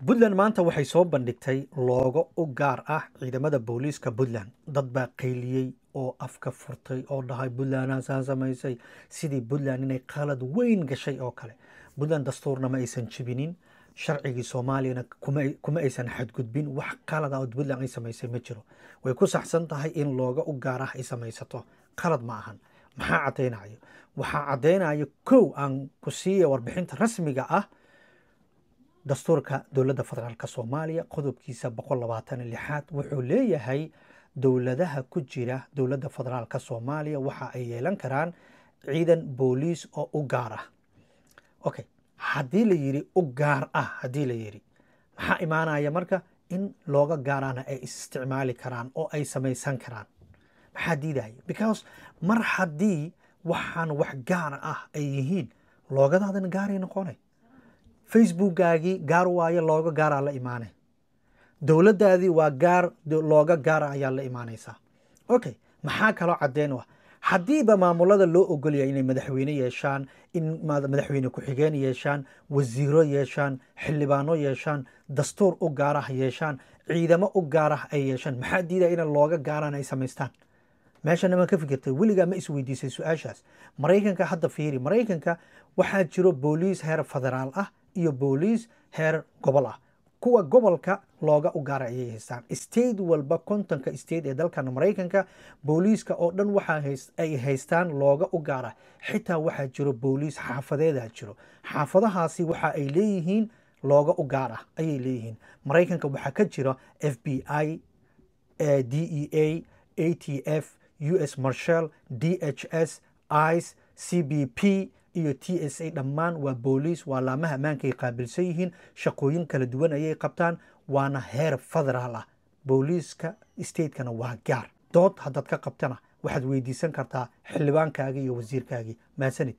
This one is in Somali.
Puntland maanta waxay soo bandhigtay loogo u gaar ah ciidamada booliiska Puntland. Dad baa qayliyey oo afka furtay oo dhahay Puntland aan samaysay sidii Puntland inay qalad weyn gashay oo kale. Puntland dastuurna ma aysan jibinin, sharcigii Soomaaliyana kuma aysan xadgudbin. Wax qalad ah oo Puntland ay samaysay ma jiro. Way ku saxsan tahay in looga u gaar ah ay samaysato. Qalad ma ahan. Maxaa cadeynayo? Waxaa cadeynayo kow aan ku siiya warbixinta rasmiga ah dastuurka dowladda federaalka Soomaaliya qodobkiisa 126 wuxuu leeyahay dowladaha ku jira dowladda federaalka Soomaaliya waxa ay yeelan karaan ciidan booliis oo u gaar ah. Okay, haddii la yiri u gaar ah, haddii la yiri maxaa imaanaya marka in looga gaarana ay isticmaali karaan oo ay samaysan karaan. Maxaa diidaya? Because mar haddii waxaan wax gaar ah ay yihiin loogadaadana gaaray noqonay. Facebookgaagii gaar waayo looga gaaraa la imaanay. Dowladdaadii waa gaar looga gaara ayaa la imaanaysaa. Okay, maxaa kaloo caddeyn ah? Haddiiba maamulada loo ogol yahay inay madaxweyne yeeshaan, in madaxweyne ku-xigeen yeeshaan, wasiiro yeeshaan, xildhibaano yeeshaan, dastuur u gaar ah yeeshaan, ciidamo u gaar ah ay yeeshaan, maxaa diidaya in looga gaaraan ay samaystaan? meeshana ma ka fikirtay weligaa ma isweydiisay su-aashaas? Maraykanka hadda fiiri, Maraykanka waxaa jiro booliis heer federaal ah iyo booliis heer gobol ah. Kuwa gobolka looga u gaara ayay haystaan. State walba kontonka state ee dalkan Maraykanka booliiska oo dhan ay haystaan looga u gaara. Xitaa waxaa jiro booliis xaafadeeda jiro. Xaafadahaasi waxa ay leeyihiin looga u gaara ayay leeyihiin. Maraykanka waxaa ka jira FBI, DEA, ATF, US Marshal, DHS, ICE, CBP iyo TSA dhammaan waa booliis, waa laamaha ammaanka ay qaabilsan yihiin, shaqooyin kala duwan ayay qabtaan, waana heer federaal ah. Booliiska stateskana waa gaar. Dood haddaad ka qabtana waxaad weydiisan kartaa xildhibaankaagii iyo wasiirkaagii. Maasanid.